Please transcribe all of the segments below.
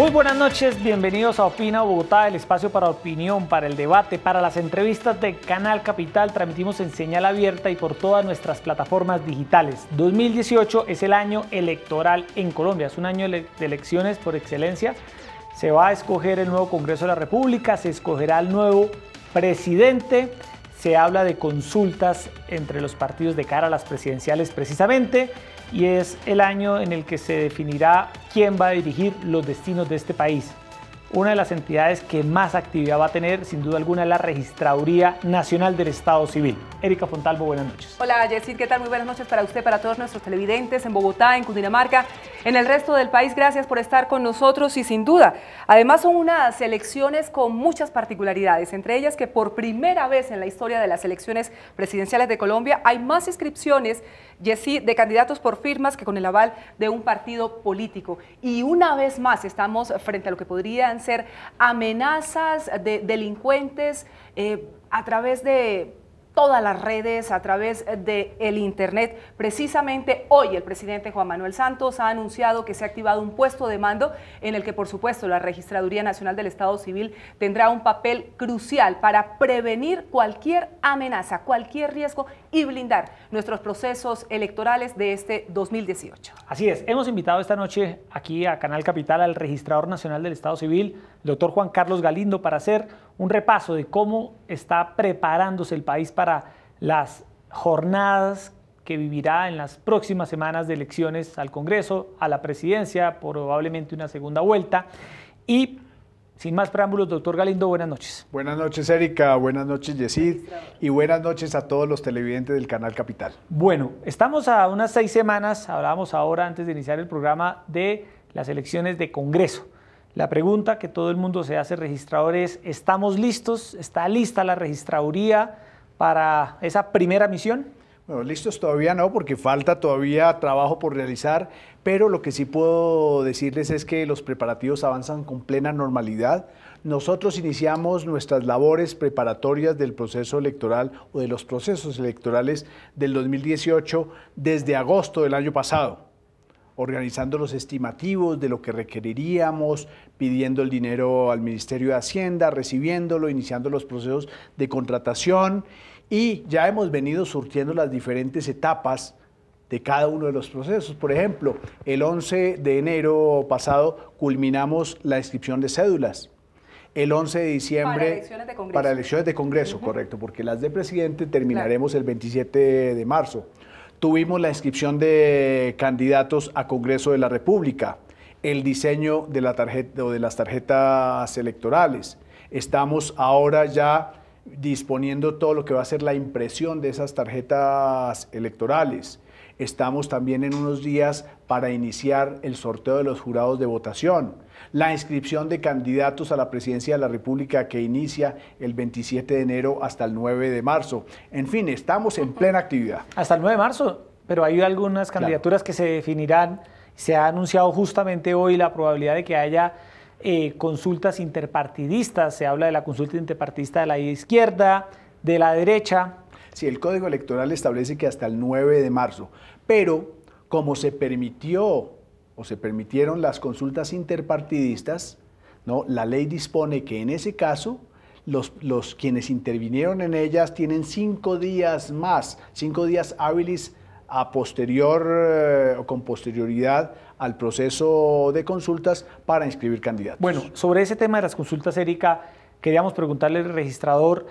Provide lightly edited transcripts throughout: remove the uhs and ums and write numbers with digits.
Muy buenas noches, bienvenidos a Opina Bogotá, el espacio para opinión, para el debate, para las entrevistas de Canal Capital. Transmitimos en señal abierta y por todas nuestras plataformas digitales. 2018 es el año electoral en Colombia, es un año de elecciones por excelencia. Se va a escoger el nuevo Congreso de la República, se escogerá el nuevo presidente, se habla de consultas entre los partidos de cara a las presidenciales precisamente, y es el año en el que se definirá quién va a dirigir los destinos de este país. Una de las entidades que más actividad va a tener, sin duda alguna, es la Registraduría Nacional del Estado Civil. Erika Fontalvo, buenas noches. Hola, Yesid, ¿qué tal? Muy buenas noches para usted, para todos nuestros televidentes en Bogotá, en Cundinamarca, en el resto del país. Gracias por estar con nosotros y sin duda, además son unas elecciones con muchas particularidades, entre ellas que por primera vez en la historia de las elecciones presidenciales de Colombia hay más inscripciones, Yesid, de candidatos por firmas que con el aval de un partido político. Y una vez más estamos frente a lo que podrían ser amenazas de delincuentes a través de todas las redes, a través del internet. Precisamente hoy el presidente Juan Manuel Santos ha anunciado que se ha activado un puesto de mando en el que por supuesto la Registraduría Nacional del Estado Civil tendrá un papel crucial para prevenir cualquier amenaza, cualquier riesgo y blindar nuestros procesos electorales de este 2018. Así es, hemos invitado esta noche aquí a Canal Capital al Registrador Nacional del Estado Civil, el doctor Juan Carlos Galindo, para hacer un repaso de cómo está preparándose el país para las jornadas que vivirá en las próximas semanas de elecciones al Congreso, a la presidencia, probablemente una segunda vuelta. Y sin más preámbulos, doctor Galindo, buenas noches. Buenas noches, Erika, buenas noches, Yesid, y buenas noches a todos los televidentes del Canal Capital. Bueno, estamos a unas 6 semanas, hablábamos ahora antes de iniciar el programa, de las elecciones de Congreso. La pregunta que todo el mundo se hace, registrador, es: ¿estamos listos? ¿Está lista la registraduría para esa primera misión? Bueno, listos todavía no, porque falta todavía trabajo por realizar, pero lo que sí puedo decirles es que los preparativos avanzan con plena normalidad. Nosotros iniciamos nuestras labores preparatorias del proceso electoral o de los procesos electorales del 2018 desde agosto del año pasado, organizando los estimativos de lo que requeriríamos, pidiendo el dinero al Ministerio de Hacienda, recibiéndolo, iniciando los procesos de contratación, y ya hemos venido surtiendo las diferentes etapas de cada uno de los procesos. Por ejemplo, el 11 de enero pasado culminamos la inscripción de cédulas. El 11 de diciembre para elecciones de Congreso, correcto, porque las de presidente terminaremos el 27 de marzo. Tuvimos la inscripción de candidatos a Congreso de la República, el diseño de la tarjeta o de las tarjetas electorales. Estamos ahora ya disponiendo todo lo que va a ser la impresión de esas tarjetas electorales. Estamos también en unos días para iniciar el sorteo de los jurados de votación, la inscripción de candidatos a la presidencia de la República que inicia el 27 de enero hasta el 9 de marzo. En fin, estamos en plena actividad. Hasta el 9 de marzo, pero hay algunas candidaturas que se definirán. Se ha anunciado justamente hoy la probabilidad de que haya consultas interpartidistas. Se habla de la consulta interpartidista de la izquierda, de la derecha. Sí, el Código Electoral establece que hasta el 9 de marzo, pero como se permitió o se permitieron las consultas interpartidistas, ¿no? La ley dispone que en ese caso los quienes intervinieron en ellas tienen 5 días más, 5 días hábiles a posterior o con posterioridad al proceso de consultas para inscribir candidatos. Bueno, sobre ese tema de las consultas, Erika, queríamos preguntarle al registrador: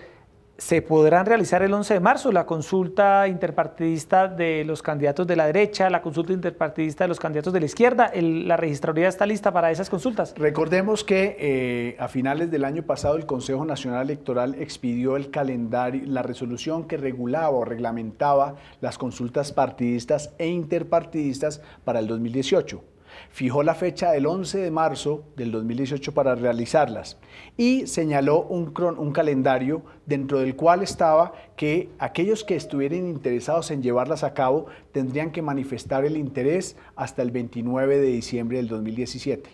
¿se podrán realizar el 11 de marzo la consulta interpartidista de los candidatos de la derecha, la consulta interpartidista de los candidatos de la izquierda? ¿La registraduría está lista para esas consultas? Recordemos que a finales del año pasado el Consejo Nacional Electoral expidió el calendario, la resolución que regulaba o reglamentaba las consultas partidistas e interpartidistas para el 2018. Fijó la fecha del 11 de marzo del 2018 para realizarlas y señaló un calendario dentro del cual estaba que aquellos que estuvieran interesados en llevarlas a cabo tendrían que manifestar el interés hasta el 29 de diciembre del 2017.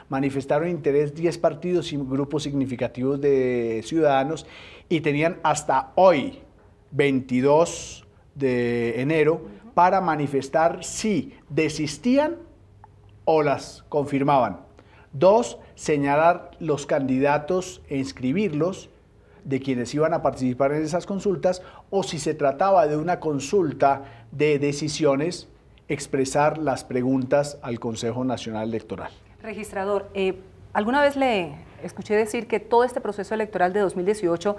Manifestaron interés 10 partidos y grupos significativos de ciudadanos y tenían hasta hoy, 22 de enero, para manifestar si desistían o las confirmaban. 2, señalar los candidatos e inscribirlos de quienes iban a participar en esas consultas, o si se trataba de una consulta de decisiones, expresar las preguntas al Consejo Nacional Electoral. Registrador, alguna vez le escuché decir que todo este proceso electoral de 2018,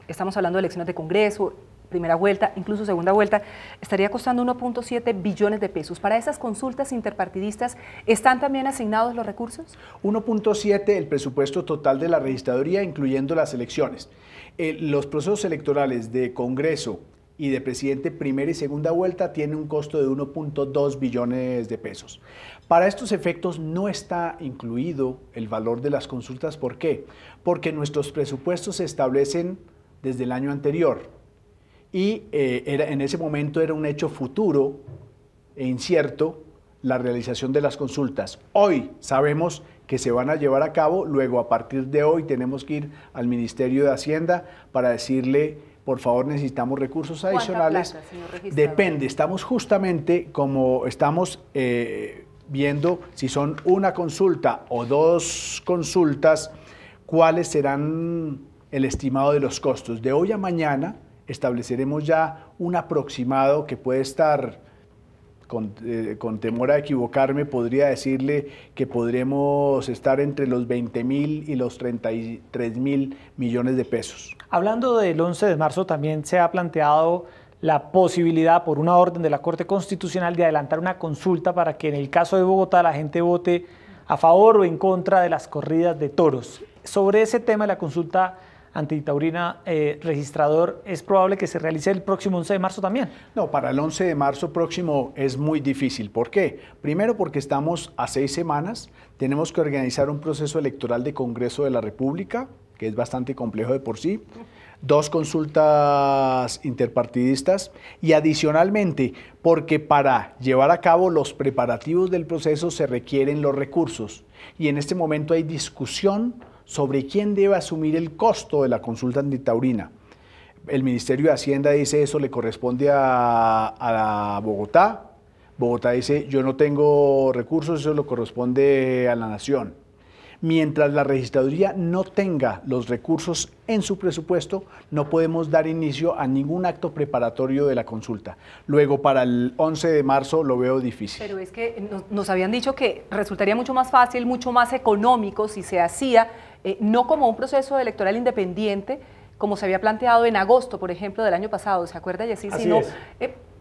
estamos hablando de elecciones de Congreso, primera vuelta, incluso segunda vuelta, estaría costando 1.7 billones de pesos. ¿Para esas consultas interpartidistas están también asignados los recursos? 1.7 el presupuesto total de la registraduría, incluyendo las elecciones. Los procesos electorales de Congreso y de presidente primera y segunda vuelta tienen un costo de 1.2 billones de pesos. Para estos efectos no está incluido el valor de las consultas. ¿Por qué? Porque nuestros presupuestos se establecen desde el año anterior. Y en ese momento era un hecho futuro e incierto la realización de las consultas. Hoy sabemos que se van a llevar a cabo, luego a partir de hoy tenemos que ir al Ministerio de Hacienda para decirle, por favor, necesitamos recursos adicionales. ¿Cuánta plata, señor registrador? Depende, estamos justamente como estamos viendo si son una consulta o 2 consultas, cuáles serán el estimado de los costos. De hoy a mañana estableceremos ya un aproximado que puede estar, con temor a equivocarme, podría decirle que podremos estar entre los 20.000 y los 33.000 millones de pesos. Hablando del 11 de marzo, también se ha planteado la posibilidad, por una orden de la Corte Constitucional, de adelantar una consulta para que en el caso de Bogotá la gente vote a favor o en contra de las corridas de toros. Sobre ese tema de la consulta antitaurina, registrador, ¿es probable que se realice el próximo 11 de marzo también? No, para el 11 de marzo próximo es muy difícil. ¿Por qué? Primero porque estamos a 6 semanas, tenemos que organizar un proceso electoral de Congreso de la República, que es bastante complejo de por sí, 2 consultas interpartidistas y adicionalmente porque para llevar a cabo los preparativos del proceso se requieren los recursos y en este momento hay discusión sobre quién debe asumir el costo de la consulta antitaurina. El Ministerio de Hacienda dice eso le corresponde a Bogotá. Bogotá dice yo no tengo recursos, eso le corresponde a la Nación. Mientras la registraduría no tenga los recursos en su presupuesto, no podemos dar inicio a ningún acto preparatorio de la consulta. Luego, para el 11 de marzo lo veo difícil. Pero es que nos habían dicho que resultaría mucho más fácil, mucho más económico si se hacía, no como un proceso electoral independiente, como se había planteado en agosto, por ejemplo, del año pasado, ¿se acuerda, Yesid? Sino,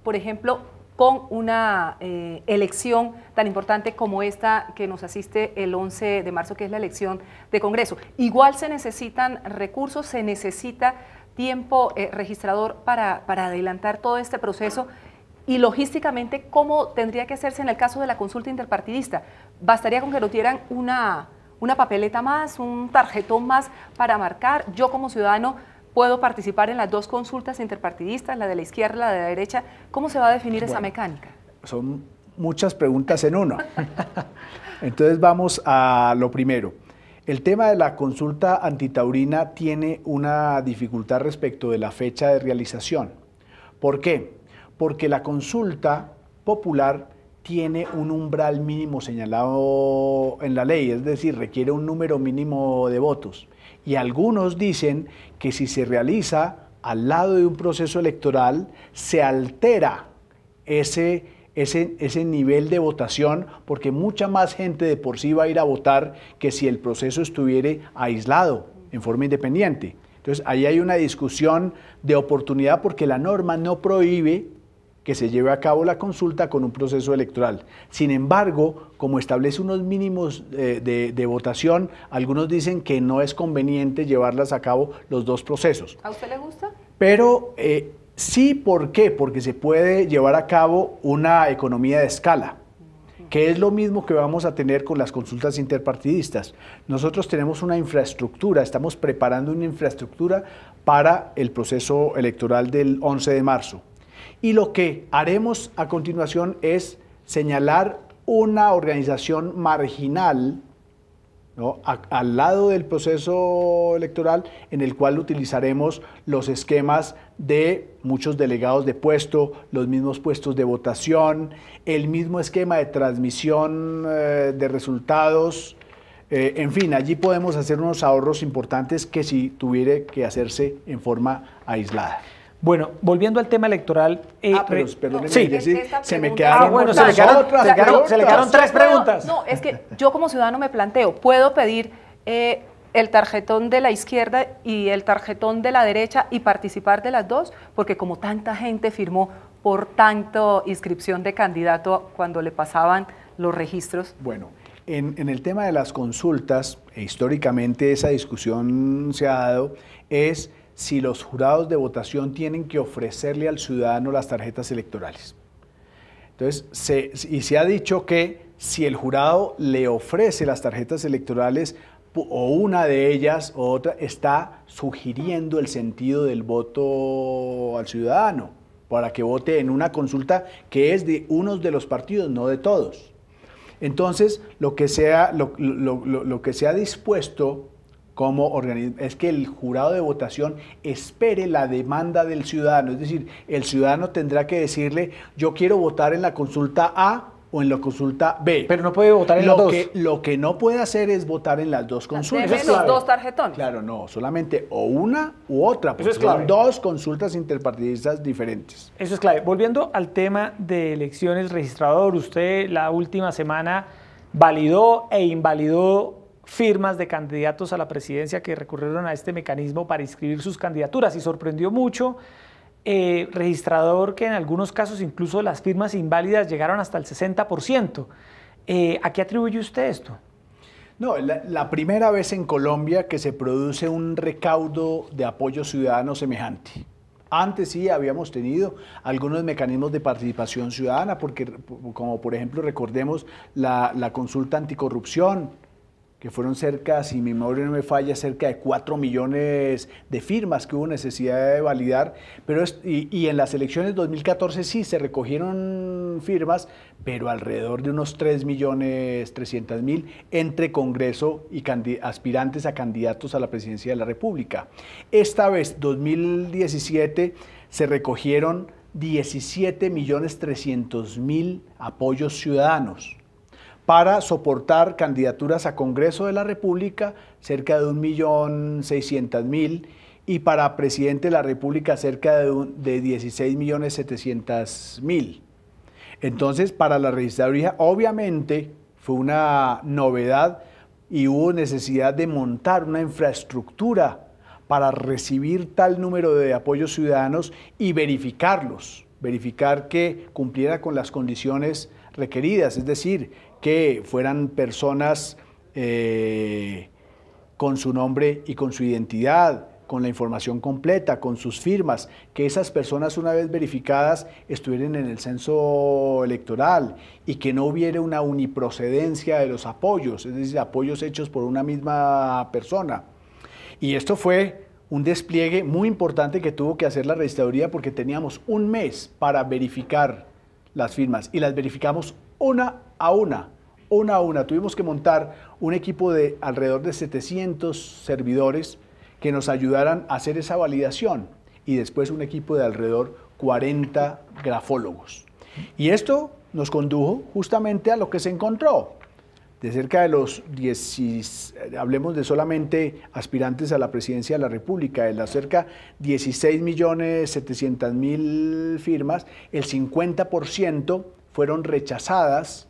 por ejemplo, con una elección tan importante como esta que nos asiste el 11 de marzo, que es la elección de Congreso. Igual se necesitan recursos, se necesita tiempo, registrador, para adelantar todo este proceso. Y logísticamente, ¿cómo tendría que hacerse en el caso de la consulta interpartidista? ¿Bastaría con que nos dieran una papeleta más, un tarjetón más para marcar? Yo como ciudadano puedo participar en las 2 consultas interpartidistas, la de la izquierda, la de la derecha. ¿Cómo se va a definir esa mecánica? Son muchas preguntas en una. Entonces vamos a lo primero. El tema de la consulta antitaurina tiene una dificultad respecto de la fecha de realización. ¿Por qué? Porque la consulta popular tiene un umbral mínimo señalado en la ley, es decir, requiere un número mínimo de votos. Y algunos dicen que si se realiza al lado de un proceso electoral, se altera ese nivel de votación, porque mucha más gente de por sí va a ir a votar que si el proceso estuviera aislado, en forma independiente. Entonces, ahí hay una discusión de oportunidad, porque la norma no prohíbe que se lleve a cabo la consulta con un proceso electoral. Sin embargo, como establece unos mínimos de votación, algunos dicen que no es conveniente llevarlas a cabo los 2 procesos. ¿A usted le gusta? Pero sí, ¿por qué? Porque se puede llevar a cabo una economía de escala, que es lo mismo que vamos a tener con las consultas interpartidistas. Nosotros tenemos una infraestructura, estamos preparando una infraestructura para el proceso electoral del 11 de marzo. Y lo que haremos a continuación es señalar una organización marginal ¿no? Al lado del proceso electoral, en el cual utilizaremos los esquemas de muchos delegados de puesto, los mismos puestos de votación, el mismo esquema de transmisión de resultados. En fin, allí podemos hacer unos ahorros importantes que si tuviera que hacerse en forma aislada. Bueno, volviendo al tema electoral. Pero perdóneme, sí. se me quedaron, bueno, se le quedaron tres preguntas. No, es que yo como ciudadano me planteo, ¿puedo pedir el tarjetón de la izquierda y el tarjetón de la derecha y participar de las dos? Porque como tanta gente firmó por tanto inscripción de candidato cuando le pasaban los registros. Bueno, en el tema de las consultas, históricamente esa discusión se ha dado, es si los jurados de votación tienen que ofrecerle al ciudadano las tarjetas electorales. Entonces, se ha dicho que si el jurado le ofrece las tarjetas electorales o una de ellas o otra, está sugiriendo el sentido del voto al ciudadano para que vote en una consulta que es de unos de los partidos, no de todos. Entonces, lo que se ha dispuesto como organismo es que el jurado de votación espere la demanda del ciudadano, es decir, el ciudadano tendrá que decirle, yo quiero votar en la consulta A o en la consulta B. Pero no puede votar en las dos. Lo que no puede hacer es votar en las dos consultas. Deme los dos tarjetones. Claro, no, solamente o una u otra, porque son dos consultas interpartidistas diferentes. Eso es clave. Volviendo al tema de elecciones, registrador, usted la última semana validó e invalidó firmas de candidatos a la presidencia que recurrieron a este mecanismo para inscribir sus candidaturas y sorprendió mucho, registrador, que en algunos casos incluso las firmas inválidas llegaron hasta el 60%. ¿A qué atribuye usted esto? No, la primera vez en Colombia que se produce un recaudo de apoyo ciudadano semejante. Antes sí habíamos tenido algunos mecanismos de participación ciudadana, porque como por ejemplo recordemos la consulta anticorrupción, que fueron cerca, si mi memoria no me falla, cerca de 4 millones de firmas que hubo necesidad de validar, y en las elecciones 2014 sí se recogieron firmas, pero alrededor de unos 3.300.000 entre Congreso y aspirantes a candidatos a la presidencia de la República. Esta vez, 2017, se recogieron 17.300.000 apoyos ciudadanos para soportar candidaturas a Congreso de la República, cerca de 1.600.000, y para Presidente de la República, cerca de 16.700.000. Entonces, para la registraduría, obviamente, fue una novedad y hubo necesidad de montar una infraestructura para recibir tal número de apoyos ciudadanos y verificarlos, verificar que cumpliera con las condiciones requeridas, es decir, que fueran personas con su nombre y con su identidad, con la información completa, con sus firmas, que esas personas una vez verificadas estuvieran en el censo electoral y que no hubiera una uniprocedencia de los apoyos, es decir, apoyos hechos por una misma persona. Y esto fue un despliegue muy importante que tuvo que hacer la registraduría porque teníamos un mes para verificar las firmas y las verificamos una a una. Tuvimos que montar un equipo de alrededor de 700 servidores que nos ayudaran a hacer esa validación y después un equipo de alrededor 40 grafólogos. Y esto nos condujo justamente a lo que se encontró. De cerca de los hablemos de solamente aspirantes a la presidencia de la República, de las cerca 16.700.000 firmas, el 50% fueron rechazadas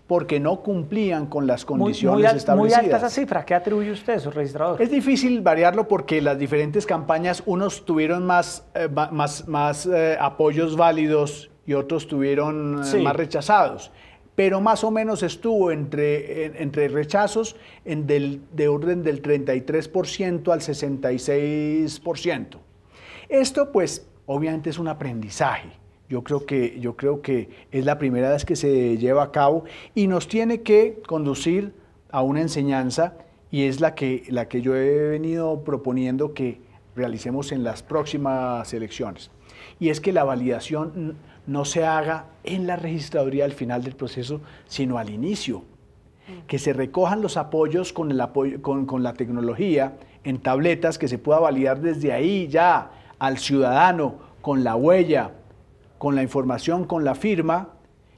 porque no cumplían con las condiciones establecidas. Muy alta esa cifra. ¿Qué atribuye usted, su registrador? Es difícil variarlo porque las diferentes campañas, unos tuvieron más apoyos válidos y otros tuvieron más rechazados. Pero más o menos estuvo entre rechazos de orden del 33% al 66%. Esto, pues, obviamente es un aprendizaje. Yo creo que es la primera vez que se lleva a cabo y nos tiene que conducir a una enseñanza y es la que yo he venido proponiendo que realicemos en las próximas elecciones. Y es que la validación no se haga en la registraduría al final del proceso, sino al inicio. que se recojan los apoyos con la tecnología en tabletas, que se pueda validar desde ahí ya al ciudadano con la huella, con la información, con la firma,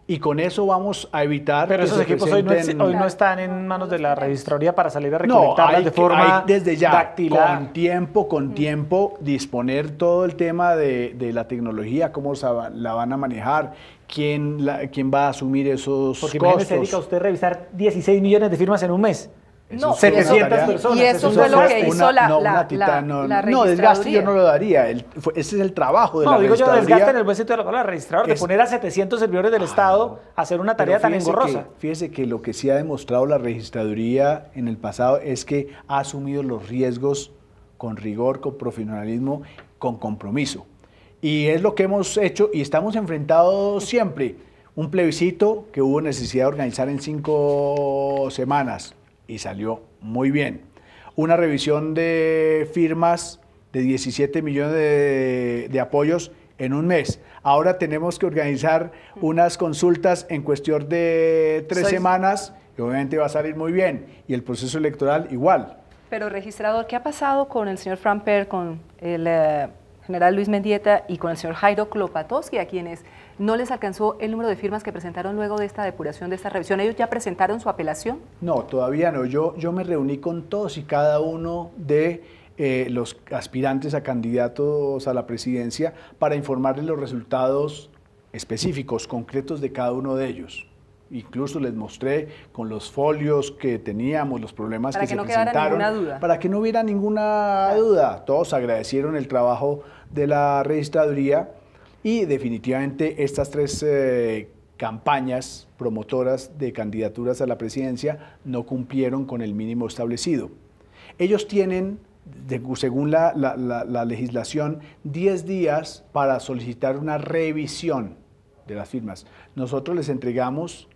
y con eso vamos a evitar Pero que esos se equipos presenten... hoy no están en manos de la registraduría para salir a recolectarlas de forma desde ya, dactilar. con tiempo, disponer todo el tema de la tecnología, cómo la van a manejar, quién va a asumir esos Porque costos. imagínese, Erika, usted revisar 16 millones de firmas en un mes. No, 700 personas. Y eso fue lo que hizo la registraduría. No, desgaste yo no lo daría. Ese es el trabajo de la digo yo, registraduría. desgaste en el buen sentido de la palabra, registrador, de poner a 700 servidores del Estado a hacer una tarea tan engorrosa. Fíjese que lo que sí ha demostrado la registraduría en el pasado es que ha asumido los riesgos con rigor, con profesionalismo, con compromiso. Y es lo que hemos hecho y estamos enfrentados siempre. Un plebiscito que hubo necesidad de organizar en 5 semanas. Y salió muy bien. Una revisión de firmas de 17 millones de apoyos en un mes. Ahora tenemos que organizar unas consultas en cuestión de 3 semanas y obviamente va a salir muy bien. Y el proceso electoral igual. Pero registrador, ¿qué ha pasado con el señor Framper, con el general Luis Mendieta y con el señor Jairo Klopatowski, a quienes no les alcanzó el número de firmas que presentaron luego de esta depuración, de esta revisión? ¿Ellos ya presentaron su apelación? No, todavía no. Yo me reuní con todos y cada uno de los aspirantes a candidatos a la presidencia para informarles los resultados específicos, concretos de cada uno de ellos. Incluso les mostré con los folios que teníamos, los problemas que se presentaron. Para que no quedara ninguna duda. Para que no hubiera ninguna duda. Todos agradecieron el trabajo de la registraduría y definitivamente estas 3 campañas promotoras de candidaturas a la presidencia no cumplieron con el mínimo establecido. Ellos tienen, según la legislación, 10 días para solicitar una revisión de las firmas. Nosotros les entregamos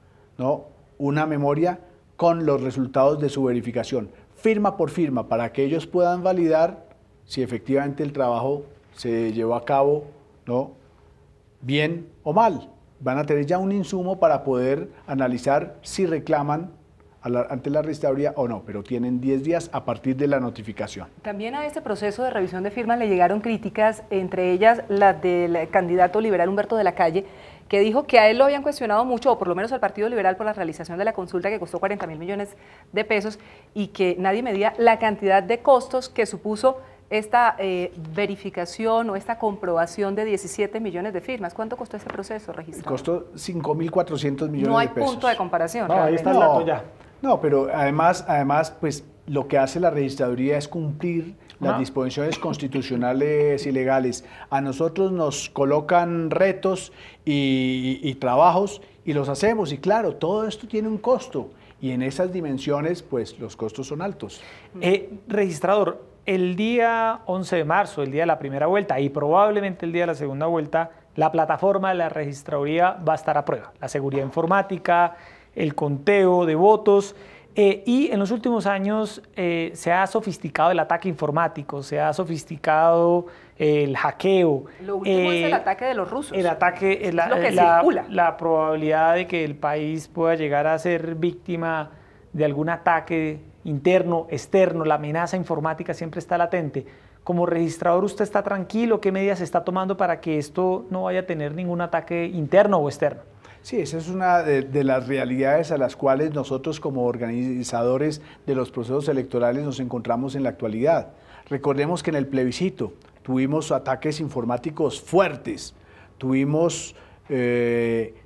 una memoria con los resultados de su verificación, firma por firma, para que ellos puedan validar si efectivamente el trabajo se llevó a cabo bien o mal. Van a tener ya un insumo para poder analizar si reclaman ante la registraduría o no, pero tienen 10 días a partir de la notificación. También a este proceso de revisión de firmas le llegaron críticas, entre ellas las del candidato liberal Humberto de la Calle, que dijo que a él lo habían cuestionado mucho, o por lo menos al Partido Liberal, por la realización de la consulta que costó 40.000 millones de pesos y que nadie medía la cantidad de costos que supuso esta verificación o esta comprobación de 17 millones de firmas. ¿Cuánto costó ese proceso, registrador? Costó 5.400 millones de pesos. No hay punto de comparación. No, ahí está el dato ya. No, pero además, pues lo que hace la registraduría es cumplir las disposiciones constitucionales y legales. A nosotros nos colocan retos y trabajos y los hacemos. Y claro, todo esto tiene un costo. Y en esas dimensiones, pues los costos son altos. Registrador, el día 11 de marzo, el día de la primera vuelta y probablemente el día de la segunda vuelta, la plataforma de la registraduría va a estar a prueba. La seguridad informática, el conteo de votos. Y en los últimos años se ha sofisticado el ataque informático, se ha sofisticado el hackeo. Lo último es el ataque de los rusos. El ataque, es lo que circula. La probabilidad de que el país pueda llegar a ser víctima de algún ataque interno, externo, la amenaza informática siempre está latente. Como registrador, ¿usted está tranquilo? ¿Qué medidas se está tomando para que esto no vaya a tener ningún ataque interno o externo? Sí, esa es una de las realidades a las cuales nosotros como organizadores de los procesos electorales nos encontramos en la actualidad. Recordemos que en el plebiscito tuvimos ataques informáticos fuertes, tuvimos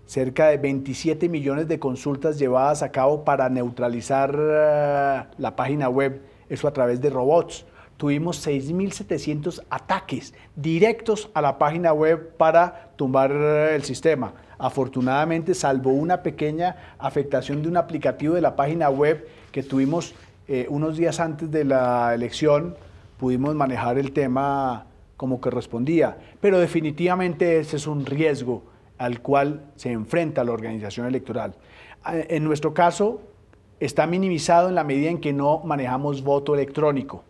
cerca de 27 millones de consultas llevadas a cabo para neutralizar la página web, eso a través de robots. Tuvimos 6.700 ataques directos a la página web para tumbar el sistema. Afortunadamente, salvo una pequeña afectación de un aplicativo de la página web que tuvimos unos días antes de la elección, pudimos manejar el tema como correspondía. Pero definitivamente ese es un riesgo al cual se enfrenta la organización electoral. En nuestro caso, está minimizado en la medida en que no manejamos voto electrónico,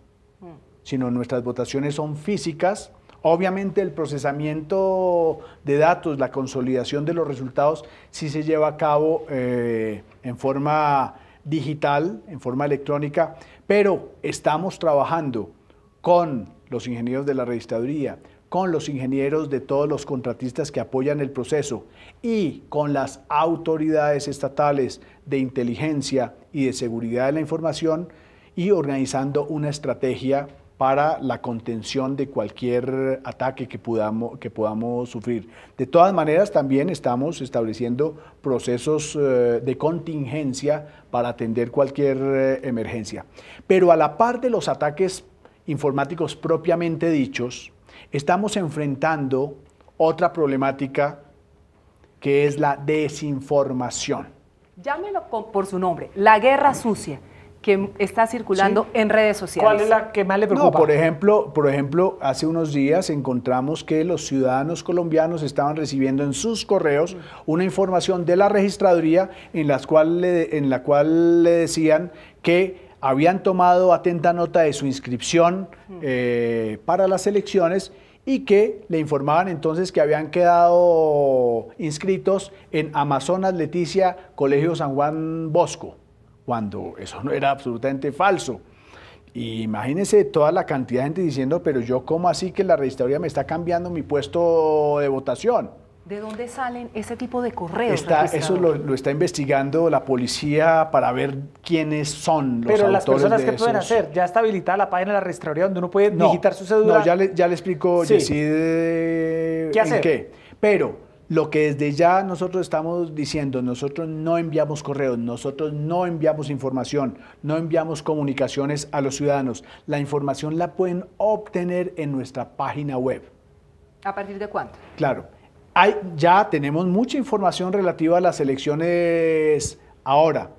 sino nuestras votaciones son físicas. Obviamente el procesamiento de datos, la consolidación de los resultados sí se lleva a cabo en forma digital, en forma electrónica, pero estamos trabajando con los ingenieros de la registraduría, con los ingenieros de todos los contratistas que apoyan el proceso y con las autoridades estatales de inteligencia y de seguridad de la información y organizando una estrategia para la contención de cualquier ataque que podamos sufrir. De todas maneras, también estamos estableciendo procesos de contingencia para atender cualquier emergencia. Pero a la par de los ataques informáticos propiamente dichos, estamos enfrentando otra problemática que es la desinformación. Llámelo por su nombre, la guerra sucia que está circulando en redes sociales. ¿Cuál es la que más le preocupa? No, por ejemplo, hace unos días encontramos que los ciudadanos colombianos estaban recibiendo en sus correos una información de la registraduría en la cual le decían que habían tomado atenta nota de su inscripción para las elecciones y que le informaban entonces que habían quedado inscritos en Amazonas Leticia, Colegio San Juan Bosco, cuando eso no era absolutamente falso. Y imagínense toda la cantidad de gente diciendo, pero yo ¿cómo así que la registraduría me está cambiando mi puesto de votación? ¿De dónde salen ese tipo de correos? Eso lo está investigando la policía para ver quiénes son los autores. Pero las personas de que pueden esos. hacer, ya está habilitada la página de la registraduría donde uno puede digitar su cédula. No, ya le explico, Sí. decide ¿Qué hacer? en qué. Pero lo que desde ya nosotros estamos diciendo, nosotros no enviamos correos, nosotros no enviamos información, no enviamos comunicaciones a los ciudadanos. La información la pueden obtener en nuestra página web. ¿A partir de cuánto? Claro. Ya tenemos mucha información relativa a las elecciones ahora,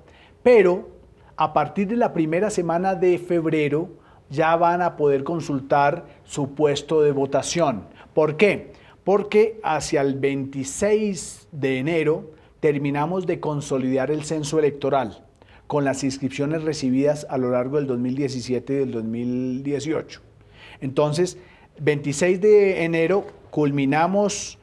pero a partir de la primera semana de febrero ya van a poder consultar su puesto de votación. ¿Por qué? Porque hacia el 26 de enero terminamos de consolidar el censo electoral con las inscripciones recibidas a lo largo del 2017 y del 2018. Entonces, 26 de enero culminamos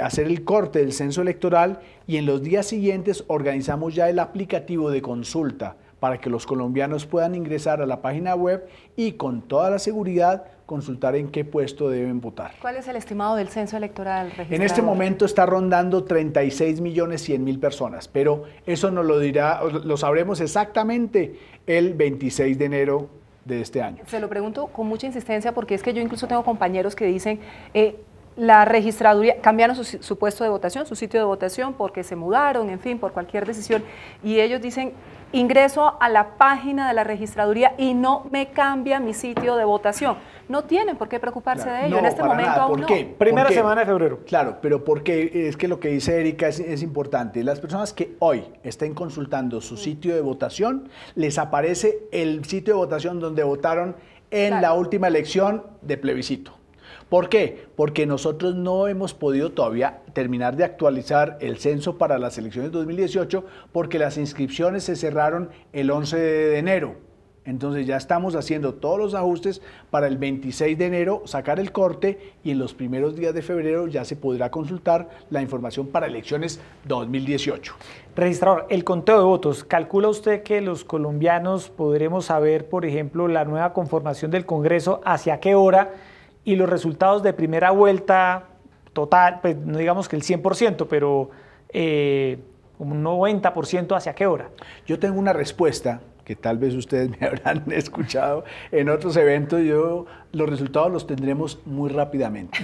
hacer el corte del censo electoral y en los días siguientes organizamos ya el aplicativo de consulta para que los colombianos puedan ingresar a la página web y con toda la seguridad consultar en qué puesto deben votar. ¿Cuál es el estimado del censo electoral registrado? En este momento está rondando 36.100.000 personas, pero eso nos lo sabremos exactamente el 26 de enero de este año. Se lo pregunto con mucha insistencia porque es que yo incluso tengo compañeros que dicen la registraduría, cambiaron su puesto de votación, su sitio de votación porque se mudaron, en fin, por cualquier decisión, y ellos dicen, ingreso a la página de la registraduría y no me cambia mi sitio de votación. No tienen por qué preocuparse de ello, no, en este para momento nada. aún ¿Por no. qué? Primera semana de febrero. Claro, pero porque es que lo que dice Erika es importante. Las personas que hoy estén consultando su sitio de votación, les aparece el sitio de votación donde votaron en la última elección de plebiscito. ¿Por qué? Porque nosotros no hemos podido todavía terminar de actualizar el censo para las elecciones de 2018 porque las inscripciones se cerraron el 11 de enero. Entonces ya estamos haciendo todos los ajustes para el 26 de enero sacar el corte y en los primeros días de febrero ya se podrá consultar la información para elecciones 2018. Registrador, el conteo de votos, ¿calcula usted que los colombianos podremos saber, por ejemplo, la nueva conformación del Congreso hacia qué hora? Y los resultados de primera vuelta total, pues no digamos que el 100%, pero como un 90% ¿hacia qué hora? Yo tengo una respuesta que tal vez ustedes me habrán escuchado en otros eventos. Los resultados los tendremos muy rápidamente.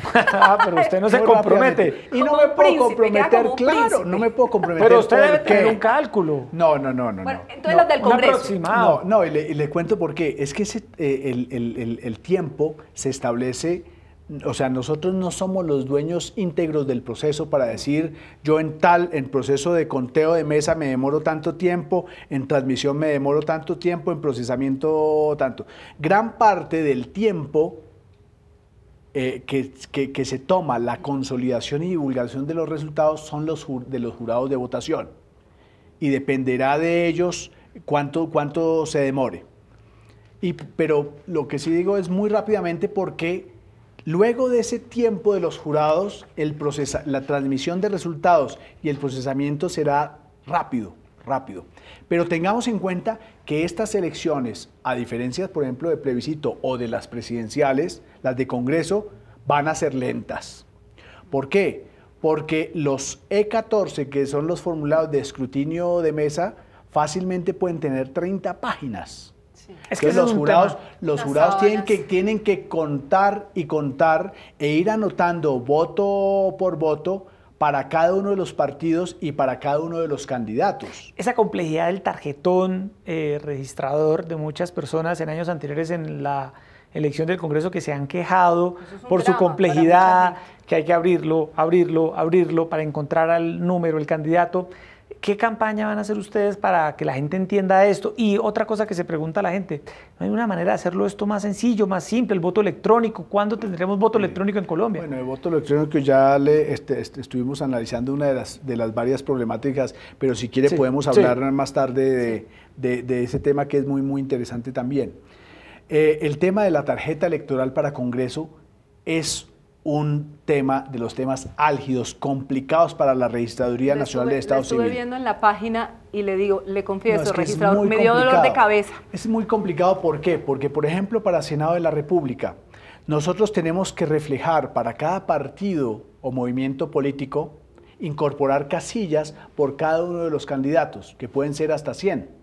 Pero usted no se compromete. Y no me puedo comprometer, claro, no me puedo comprometer. Pero usted debe tener un cálculo. No. Bueno, entonces los del Congreso. Un aproximado. No, y le cuento por qué. Es que el tiempo se establece. O sea, nosotros no somos los dueños íntegros del proceso para decir, yo en proceso de conteo de mesa me demoro tanto tiempo, en transmisión me demoro tanto tiempo, en procesamiento tanto. Gran parte del tiempo que se toma la consolidación y divulgación de los resultados son de los jurados de votación. Y dependerá de ellos cuánto se demore. Pero lo que sí digo es muy rápidamente porque luego de ese tiempo de los jurados, la transmisión de resultados y el procesamiento será rápido. rápido. Pero tengamos en cuenta que estas elecciones, a diferencia, por ejemplo, de plebiscito o de las presidenciales, las de Congreso, van a ser lentas. ¿Por qué? Porque los E14, que son los formularios de escrutinio de mesa, fácilmente pueden tener 30 páginas. Sí. Es que entonces los jurados sábanas. tienen que contar y contar e ir anotando voto por voto para cada uno de los partidos y para cada uno de los candidatos. Esa complejidad del tarjetón registrador de muchas personas en años anteriores en la elección del Congreso que se han quejado Eso es un por su drama para complejidad, mucha gente. que hay que abrirlo para encontrar al número, el candidato. ¿Qué campaña van a hacer ustedes para que la gente entienda esto? Y otra cosa que se pregunta la gente, ¿no hay una manera de hacerlo esto más sencillo, más simple, el voto electrónico? ¿Cuándo tendremos voto electrónico en Colombia? Bueno, el voto electrónico ya estuvimos analizando una de las varias problemáticas, pero si quiere Sí, podemos sí. hablar más tarde de ese tema que es muy, muy interesante también. El tema de la tarjeta electoral para Congreso es un tema de los temas álgidos, complicados para la Registraduría Nacional de Estado Civil. Estuve viendo en la página y le digo, le No, confieso, es que es registrador, muy me dio dolor de complicado. cabeza. Es muy complicado, ¿por qué? Porque, por ejemplo, para Senado de la República, nosotros tenemos que reflejar para cada partido o movimiento político, incorporar casillas por cada uno de los candidatos, que pueden ser hasta 100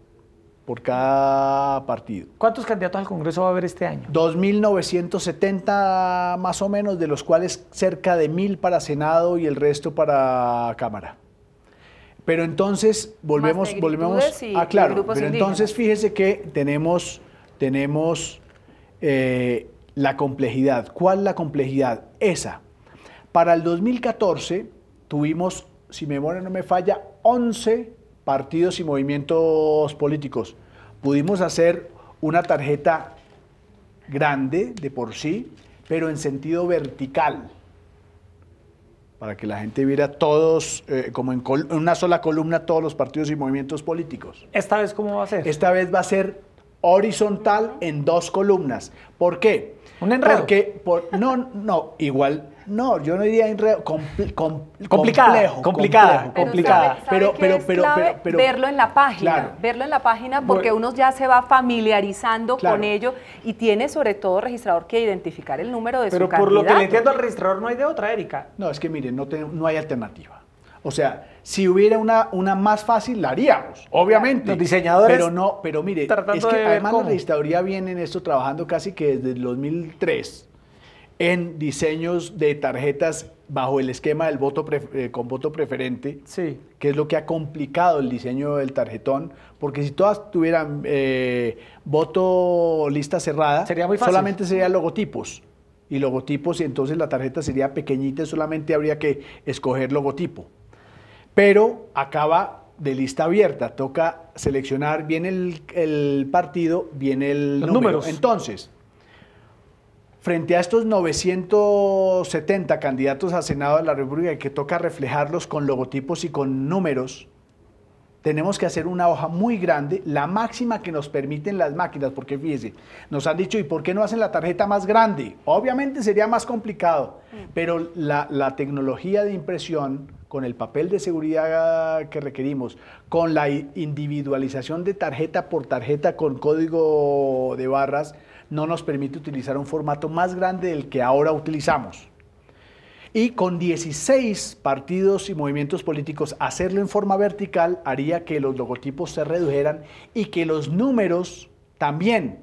por cada partido. ¿Cuántos candidatos al Congreso va a haber este año? 2.970 más o menos, de los cuales cerca de 1.000 para Senado y el resto para Cámara. Pero entonces volvemos y claro, grupos pero indígenas. entonces fíjese que tenemos la complejidad. ¿Cuál es la complejidad? Esa. Para el 2014 tuvimos, si mi memoria no me falla, 11 partidos y movimientos políticos. Pudimos hacer una tarjeta grande de por sí, pero en sentido vertical, para que la gente viera todos, como en una sola columna, todos los partidos y movimientos políticos. ¿Esta vez cómo va a ser? Esta vez va a ser horizontal en 2 columnas. ¿Por qué? ¿Un enredo? Porque, igual, no, yo no diría enredo, complejo. Complicada. Pero es clave verlo en la página, Claro. verlo en la página porque uno ya se va familiarizando Claro. con ello y tiene sobre todo registrador que identificar el número de Pero su por candidato. lo que le entiendo al registrador no hay de otra, Erika. No, es que miren, no hay alternativa. O sea, si hubiera una más fácil, la haríamos, obviamente. Los diseñadores pero mire, tratando es que de ver además cómo. la registraduría viene en esto trabajando casi que desde el 2003 en diseños de tarjetas bajo el esquema del voto con voto preferente, Sí. que es lo que ha complicado el diseño del tarjetón, porque si todas tuvieran voto lista cerrada, Sería muy fácil. solamente serían logotipos. Y entonces la tarjeta sería pequeñita y solamente habría que escoger logotipo. Pero acaba de lista abierta, toca seleccionar bien el partido, bien el Los número. números. Entonces, frente a estos 970 candidatos a Senado de la República que toca reflejarlos con logotipos y con números, tenemos que hacer una hoja muy grande, la máxima que nos permiten las máquinas, porque fíjese, nos han dicho, ¿y por qué no hacen la tarjeta más grande? Obviamente sería más complicado, pero la tecnología de impresión, con el papel de seguridad que requerimos, con la individualización de tarjeta por tarjeta con código de barras, no nos permite utilizar un formato más grande del que ahora utilizamos. Y con 16 partidos y movimientos políticos, hacerlo en forma vertical haría que los logotipos se redujeran y que los números también.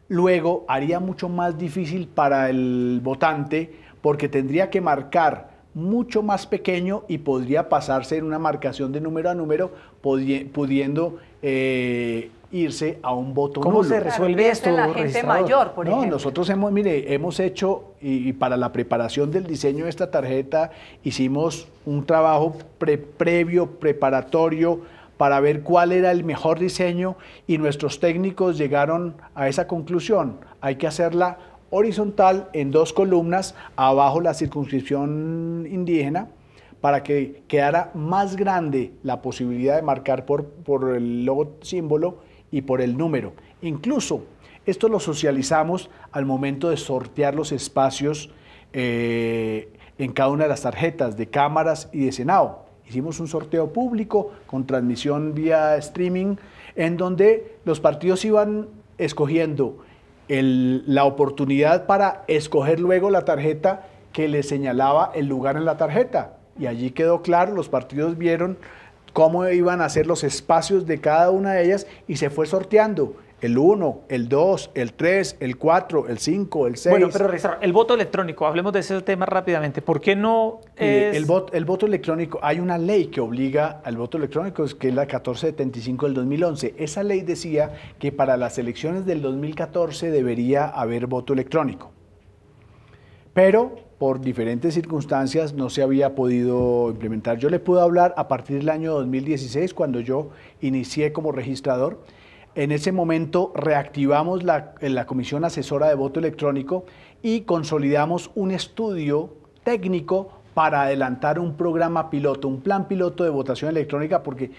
Luego haría mucho más difícil para el votante porque tendría que marcar mucho más pequeño y podría pasarse en una marcación de número a número, pudiendo irse a un voto ¿Cómo nulo. se resuelve esto, la gente registrador? mayor, por ejemplo. Nosotros hemos hecho, y para la preparación del diseño de esta tarjeta, hicimos un trabajo preparatorio, para ver cuál era el mejor diseño y nuestros técnicos llegaron a esa conclusión. Hay que hacerla horizontal en 2 columnas, abajo la circunscripción indígena, para que quedara más grande la posibilidad de marcar por el logo símbolo y por el número. Incluso esto lo socializamos al momento de sortear los espacios en cada una de las tarjetas de cámaras y de Senado. Hicimos un sorteo público con transmisión vía streaming, en donde los partidos iban escogiendo la oportunidad para escoger luego la tarjeta que les señalaba el lugar en la tarjeta. Y allí quedó claro, los partidos vieron cómo iban a ser los espacios de cada una de ellas y se fue sorteando. El 1, el 2, el 3, el 4, el 5, el 6. Bueno, pero registrador, el voto electrónico, hablemos de ese tema rápidamente. ¿Por qué no es...? El voto electrónico, hay una ley que obliga al voto electrónico, que es la 1475 del 2011. Esa ley decía que para las elecciones del 2014 debería haber voto electrónico. Pero por diferentes circunstancias no se había podido implementar. Yo le puedo hablar a partir del año 2016, cuando yo inicié como registrador. En ese momento reactivamos la Comisión Asesora de Voto Electrónico y consolidamos un estudio técnico para adelantar un programa piloto, un plan piloto de votación electrónica, porque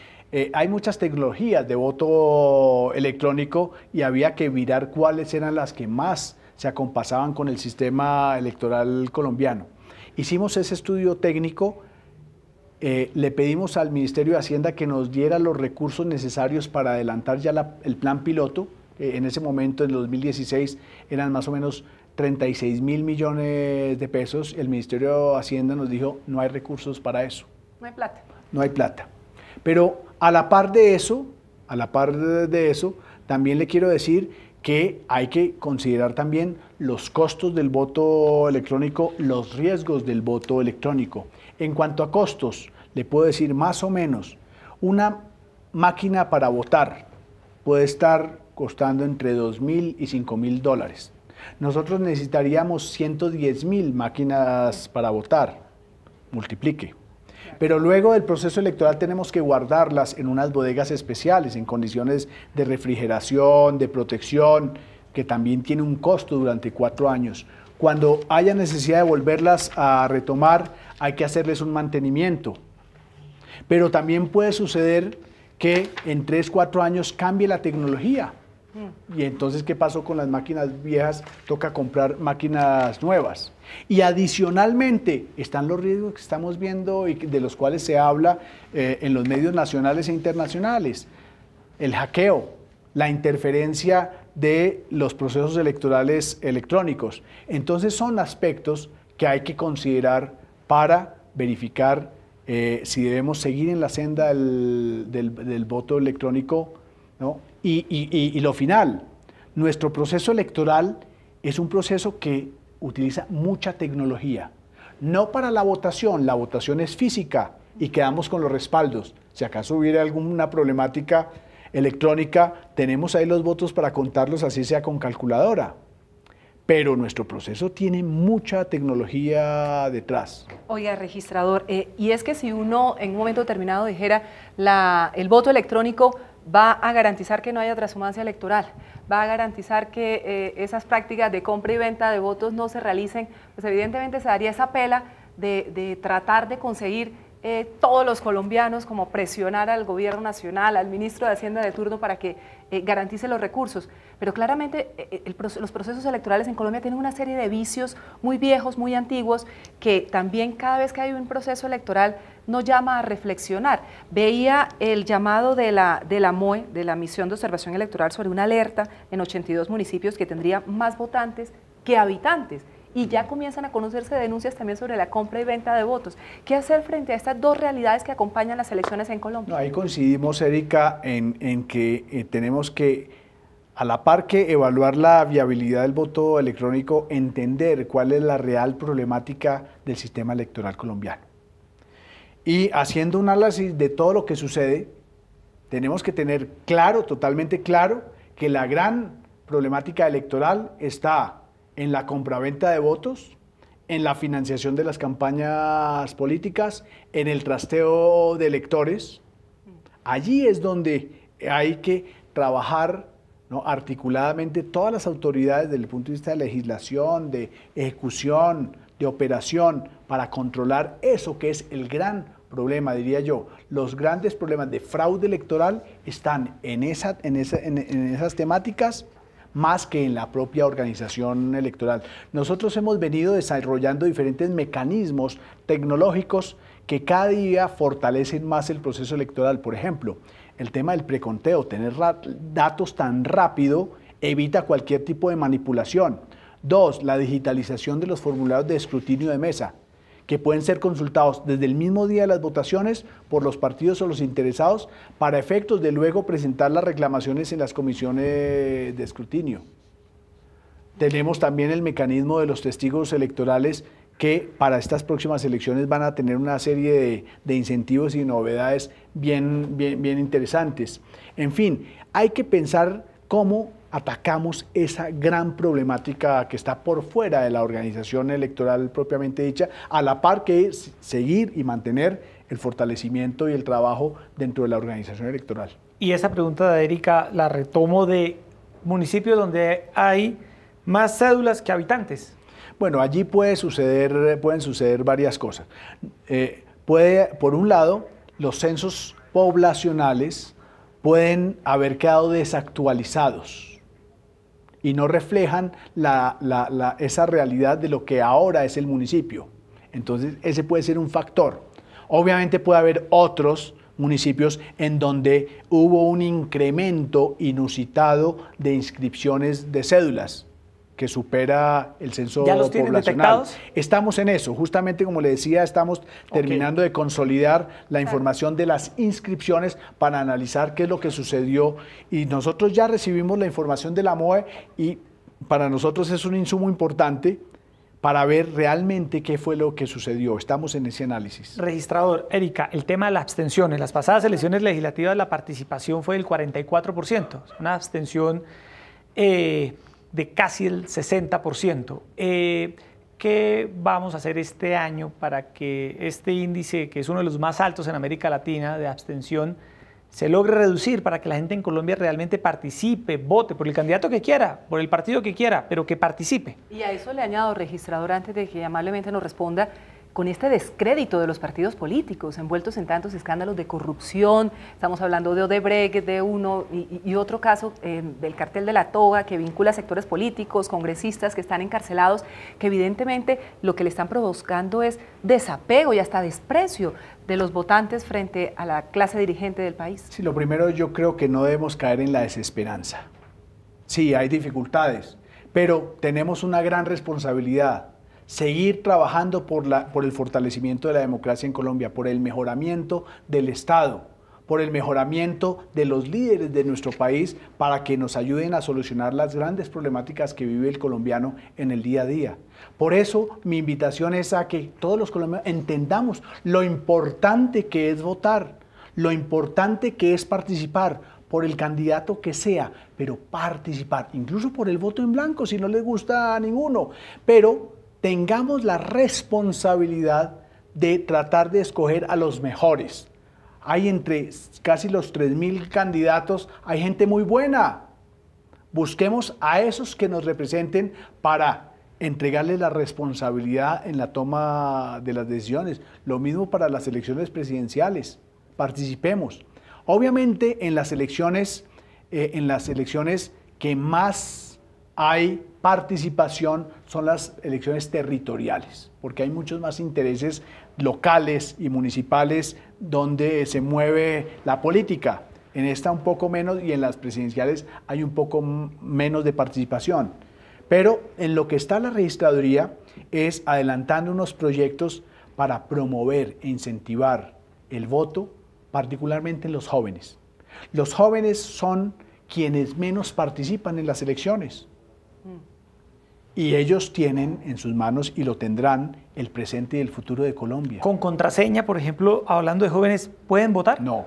hay muchas tecnologías de voto electrónico y había que mirar cuáles eran las que más se acompasaban con el sistema electoral colombiano. Hicimos ese estudio técnico. Le pedimos al Ministerio de Hacienda que nos diera los recursos necesarios para adelantar ya el plan piloto. En ese momento, en el 2016, eran más o menos 36.000 millones de pesos. El Ministerio de Hacienda nos dijo, no hay recursos para eso. No hay plata. No hay plata. Pero a la par de eso, también le quiero decir que hay que considerar también los costos del voto electrónico, los riesgos del voto electrónico. En cuanto a costos, le puedo decir más o menos, una máquina para votar puede estar costando entre $2.000 y $5.000. Nosotros necesitaríamos 110.000 máquinas para votar, multiplique. Pero luego del proceso electoral tenemos que guardarlas en unas bodegas especiales, en condiciones de refrigeración, de protección, que también tiene un costo durante 4 años. Cuando haya necesidad de volverlas a retomar, hay que hacerles un mantenimiento. Pero también puede suceder que en 3, 4 años cambie la tecnología. Y entonces, ¿qué pasó con las máquinas viejas? Toca comprar máquinas nuevas. Y adicionalmente están los riesgos que estamos viendo y de los cuales se habla en los medios nacionales e internacionales. El hackeo, la interferencia de los procesos electorales electrónicos. Entonces son aspectos que hay que considerar para verificar si debemos seguir en la senda del voto electrónico, ¿no? Y lo final, nuestro proceso electoral es un proceso que utiliza mucha tecnología. No para la votación es física y quedamos con los respaldos. Si acaso hubiera alguna problemática electrónica, tenemos ahí los votos para contarlos, así sea con calculadora. Pero nuestro proceso tiene mucha tecnología detrás. Oiga, registrador, y es que si uno en un momento determinado dijera el voto electrónico va a garantizar que no haya transhumancia electoral, va a garantizar que esas prácticas de compra y venta de votos no se realicen, pues evidentemente se daría esa pela de tratar de conseguir todos los colombianos, como presionar al gobierno nacional, al ministro de Hacienda de turno para que garantice los recursos. Pero claramente los procesos electorales en Colombia tienen una serie de vicios muy viejos, muy antiguos, que también cada vez que hay un proceso electoral nos llama a reflexionar. Veía el llamado de la MOE, de la Misión de Observación Electoral, sobre una alerta en 82 municipios que tendría más votantes que habitantes. Y ya comienzan a conocerse denuncias también sobre la compra y venta de votos. ¿Qué hacer frente a estas dos realidades que acompañan las elecciones en Colombia? No, ahí coincidimos, Erika, en que tenemos que, a la par que evaluar la viabilidad del voto electrónico, entender cuál es la real problemática del sistema electoral colombiano. Y haciendo un análisis de todo lo que sucede, tenemos que tener claro, totalmente claro, que la gran problemática electoral está en la compraventa de votos, en la financiación de las campañas políticas, en el trasteo de electores. Allí es donde hay que trabajar, ¿no?, articuladamente todas las autoridades desde el punto de vista de legislación, de ejecución, de operación, para controlar eso que es el gran problema, diría yo. Los grandes problemas de fraude electoral están en esas temáticas, más que en la propia organización electoral. Nosotros hemos venido desarrollando diferentes mecanismos tecnológicos que cada día fortalecen más el proceso electoral. Por ejemplo, el tema del preconteo, tener datos tan rápido evita cualquier tipo de manipulación. 2, la digitalización de los formularios de escrutinio de mesa, que pueden ser consultados desde el mismo día de las votaciones por los partidos o los interesados para efectos de luego presentar las reclamaciones en las comisiones de escrutinio. Tenemos también el mecanismo de los testigos electorales que para estas próximas elecciones van a tener una serie de incentivos y novedades bien interesantes. En fin, hay que pensar cómo atacamos esa gran problemática que está por fuera de la organización electoral propiamente dicha, a la par que seguir y mantener el fortalecimiento y el trabajo dentro de la organización electoral. Y esa pregunta de Erika la retomo de municipios donde hay más cédulas que habitantes. Bueno, allí pueden suceder varias cosas. Por un lado, los censos poblacionales pueden haber quedado desactualizados y no reflejan esa realidad de lo que ahora es el municipio. Entonces, ese puede ser un factor. Obviamente puede haber otros municipios en donde hubo un incremento inusitado de inscripciones de cédulas que supera el censo ¿Ya los tienen poblacional. detectados? Estamos en eso, justamente como le decía, estamos terminando de consolidar la información de las inscripciones para analizar qué es lo que sucedió, y nosotros ya recibimos la información de la MOE y para nosotros es un insumo importante para ver realmente qué fue lo que sucedió. Estamos en ese análisis. Registrador, Erika, el tema de la abstención. En las pasadas elecciones legislativas la participación fue del 44%, una abstención de casi el 60%. ¿Qué vamos a hacer este año para que este índice, que es uno de los más altos en América Latina de abstención, se logre reducir para que la gente en Colombia realmente participe, vote por el candidato que quiera, por el partido que quiera, pero que participe? Y a eso le añado, registrador, antes de que amablemente nos responda, con este descrédito de los partidos políticos envueltos en tantos escándalos de corrupción, estamos hablando de Odebrecht, de uno y otro caso del cartel de la toga que vincula a sectores políticos, congresistas que están encarcelados, que evidentemente lo que le están provocando es desapego y hasta desprecio de los votantes frente a la clase dirigente del país. Sí, lo primero, yo creo que no debemos caer en la desesperanza. Sí, hay dificultades, pero tenemos una gran responsabilidad. Seguir trabajando por el fortalecimiento de la democracia en Colombia, por el mejoramiento del Estado, por el mejoramiento de los líderes de nuestro país para que nos ayuden a solucionar las grandes problemáticas que vive el colombiano en el día a día. Por eso mi invitación es a que todos los colombianos entendamos lo importante que es votar, lo importante que es participar por el candidato que sea, pero participar, incluso por el voto en blanco si no les gusta a ninguno, pero tengamos la responsabilidad de tratar de escoger a los mejores. Hay entre casi los 3.000 candidatos, hay gente muy buena. Busquemos a esos que nos representen para entregarles la responsabilidad en la toma de las decisiones. Lo mismo para las elecciones presidenciales. Participemos. Obviamente en las elecciones que más hay participación son las elecciones territoriales, porque hay muchos más intereses locales y municipales donde se mueve la política. En esta un poco menos y en las presidenciales hay un poco menos de participación. Pero en lo que está la registraduría es adelantando unos proyectos para promover e incentivar el voto, particularmente en los jóvenes. Los jóvenes son quienes menos participan en las elecciones. Y ellos tienen en sus manos, y lo tendrán, el presente y el futuro de Colombia. ¿Con contraseña, por ejemplo, hablando de jóvenes, pueden votar? No,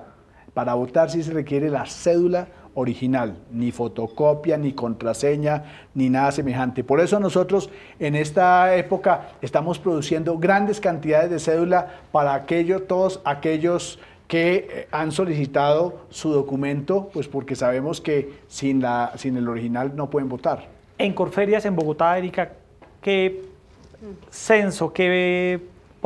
para votar sí se requiere la cédula original, ni fotocopia, ni contraseña, ni nada semejante. Por eso nosotros en esta época estamos produciendo grandes cantidades de cédula para todos aquellos que han solicitado su documento, pues porque sabemos que sin el original no pueden votar. En Corferias, en Bogotá, Erika, ¿qué censo, qué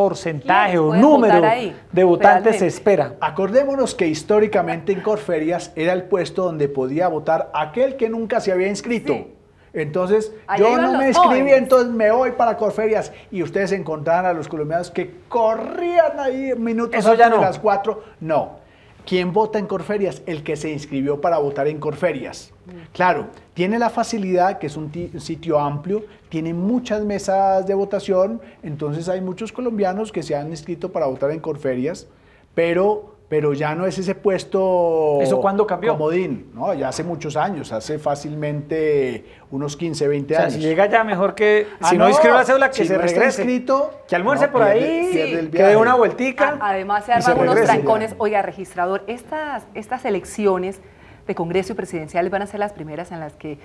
porcentaje o pueden número votar ahí, de votantes realmente? se espera? Acordémonos que históricamente en Corferias era el puesto donde podía votar aquel que nunca se había inscrito. Sí. Entonces, Allá yo iban no los me inscribí, jóvenes. entonces me voy para Corferias. Y ustedes encontraban a los colombianos que corrían ahí minutos Eso ya antes no. de las 4. No. ¿Quién vota en Corferias? El que se inscribió para votar en Corferias. Claro, tiene la facilidad que es un sitio amplio, tiene muchas mesas de votación, entonces hay muchos colombianos que se han inscrito para votar en Corferias, pero ya no es ese puesto. ¿Eso cuándo cambió? Comodín, ¿no? Ya hace muchos años, hace fácilmente unos 15, 20 O sea, años. si llega ya mejor que, si no, no inscribe la cédula, que si se no está regrese. inscrito, Que almuerce no, por pierde- ahí, pierde el que dé viaje. una vueltica. Además se Y se arman unos regresa trancones. ya. Oiga, registrador, estas elecciones de Congreso y presidenciales van a ser las primeras en las que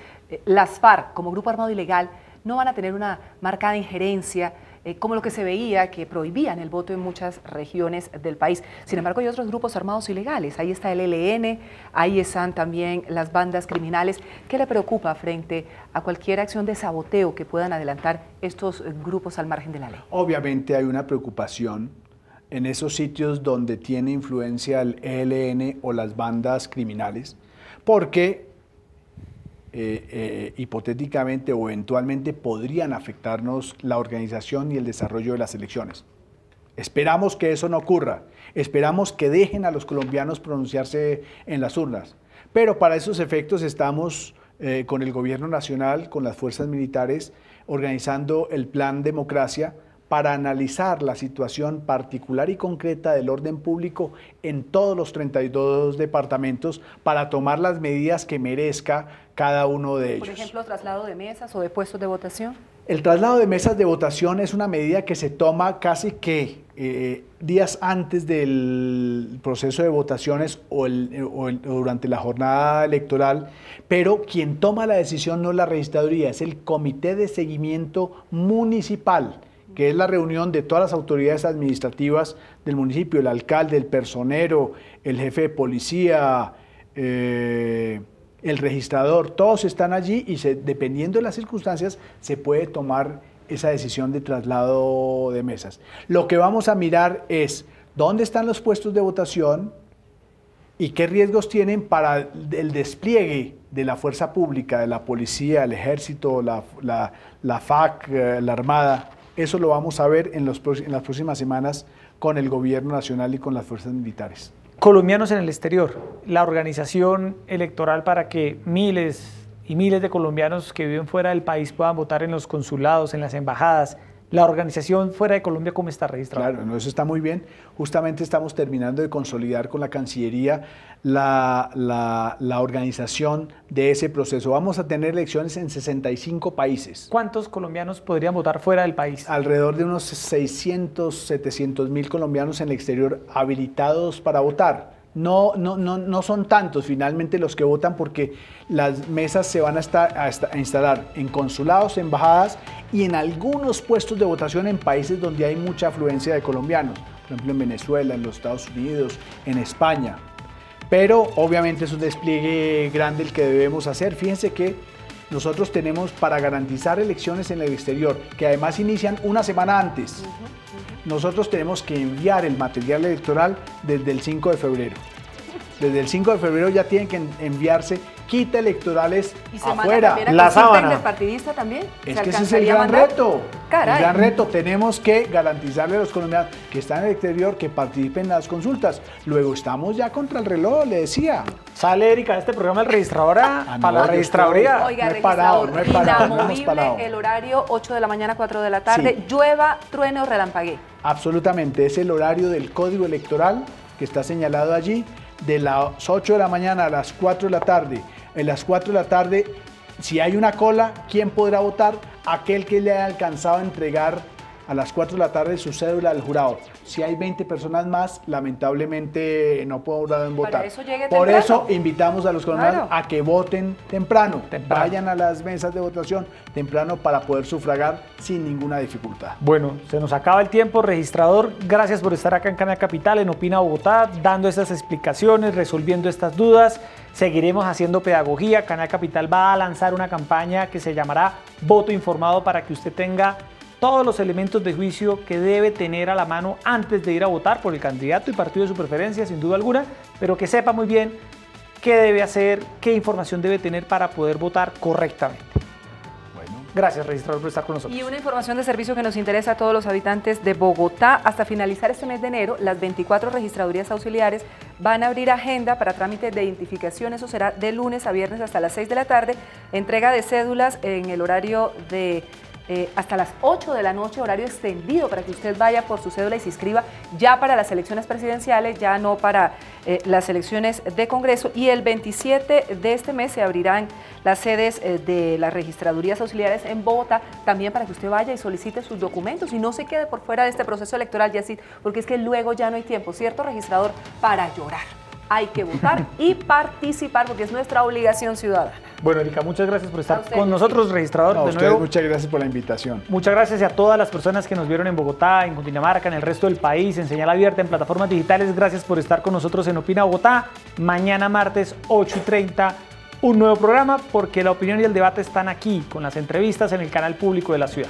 las FARC, como grupo armado ilegal, no van a tener una marcada injerencia, como lo que se veía, que prohibían el voto en muchas regiones del país. Sin embargo, hay otros grupos armados ilegales. Ahí está el ELN, ahí están también las bandas criminales. ¿Qué le preocupa frente a cualquier acción de saboteo que puedan adelantar estos grupos al margen de la ley? Obviamente hay una preocupación en esos sitios donde tiene influencia el ELN o las bandas criminales, porque hipotéticamente o eventualmente podrían afectarnos la organización y el desarrollo de las elecciones. Esperamos que eso no ocurra, esperamos que dejen a los colombianos pronunciarse en las urnas, pero para esos efectos estamos con el gobierno nacional, con las fuerzas militares, organizando el Plan Democracia para analizar la situación particular y concreta del orden público en todos los 32 departamentos para tomar las medidas que merezca cada uno de ellos. Por ejemplo, traslado de mesas o de puestos de votación. El traslado de mesas de votación es una medida que se toma casi que días antes del proceso de votaciones o durante la jornada electoral, pero quien toma la decisión no es la registraduría, es el Comité de Seguimiento Municipal, que es la reunión de todas las autoridades administrativas del municipio, el alcalde, el personero, el jefe de policía, el registrador, todos están allí y dependiendo de las circunstancias se puede tomar esa decisión de traslado de mesas. Lo que vamos a mirar es dónde están los puestos de votación y qué riesgos tienen para el despliegue de la fuerza pública, de la policía, el ejército, la FAC, la Armada. Eso lo vamos a ver en las próximas semanas con el gobierno nacional y con las fuerzas militares. Colombianos en el exterior, la organización electoral para que miles y miles de colombianos que viven fuera del país puedan votar en los consulados, en las embajadas. La organización fuera de Colombia, ¿cómo está registrada? Claro, no, eso está muy bien. Justamente estamos terminando de consolidar con la Cancillería la organización de ese proceso. Vamos a tener elecciones en 65 países. ¿Cuántos colombianos podrían votar fuera del país? Alrededor de unos 600, 700 mil colombianos en el exterior habilitados para votar. No son tantos finalmente los que votan porque las mesas se van a instalar en consulados, embajadas y en algunos puestos de votación en países donde hay mucha afluencia de colombianos, por ejemplo en Venezuela, en los Estados Unidos, en España. Pero obviamente es un despliegue grande el que debemos hacer. Fíjense que nosotros tenemos para garantizar elecciones en el exterior, que además inician una semana antes. Nosotros tenemos que enviar el material electoral desde el 5 de febrero. Desde el 5 de febrero ya tienen que enviarse kits electorales ¿Y se afuera. manda la sábana. interpartidista también? Es ¿Se que ese es el alcanzaría a gran mandar? reto. Caray. El gran reto. Tenemos que garantizarle a los colombianos que están en el exterior que participen en las consultas. Luego estamos ya contra el reloj, le decía. Sale Erika de este programa el registradora Ah, no, para la yo registraduría. Oiga, No he parado, registrador, no he parado, no hemos inamovible parado. el horario 8 de la mañana, 4 de la tarde, Sí. llueva, truene o relampaguee. Absolutamente, es el horario del código electoral que está señalado allí, de las 8 de la mañana a las 4 de la tarde. En las 4 de la tarde, si hay una cola, ¿quién podrá votar? Aquel que le haya alcanzado a entregar a las 4 de la tarde su cédula al jurado. Si hay 20 personas más, lamentablemente no podrán votar. eso llegue Por temprano. eso invitamos a los colombianos Claro. a que voten temprano. Temprano. Vayan a las mesas de votación temprano para poder sufragar sin ninguna dificultad. Bueno, se nos acaba el tiempo, registrador. Gracias por estar acá en Canal Capital, en Opina Bogotá, dando estas explicaciones, resolviendo estas dudas. Seguiremos haciendo pedagogía. Canal Capital va a lanzar una campaña que se llamará Voto Informado para que usted tenga todos los elementos de juicio que debe tener a la mano antes de ir a votar por el candidato y partido de su preferencia, sin duda alguna, pero que sepa muy bien qué debe hacer, qué información debe tener para poder votar correctamente. Gracias, registrador, por estar con nosotros. Y una información de servicio que nos interesa a todos los habitantes de Bogotá. Hasta finalizar este mes de enero, las 24 registradurías auxiliares van a abrir agenda para trámite de identificación. Eso será de lunes a viernes hasta las 6 de la tarde. Entrega de cédulas en el horario de hasta las 8 de la noche, horario extendido para que usted vaya por su cédula y se inscriba ya para las elecciones presidenciales, ya no para las elecciones de Congreso. Y el 27 de este mes se abrirán las sedes de las registradurías auxiliares en Bogotá, también para que usted vaya y solicite sus documentos y no se quede por fuera de este proceso electoral, Yacid, porque es que luego ya no hay tiempo, ¿cierto, registrador? Para llorar. Hay que votar y participar porque es nuestra obligación ciudadana. Bueno, Erika, muchas gracias por estar con nosotros, registrador. A ustedes, muchas gracias por la invitación. Muchas gracias a todas las personas que nos vieron en Bogotá, en Cundinamarca, en el resto del país, en señal abierta, en plataformas digitales. Gracias por estar con nosotros en Opina Bogotá. Mañana martes 8:30, un nuevo programa porque la opinión y el debate están aquí, con las entrevistas en el canal público de la ciudad.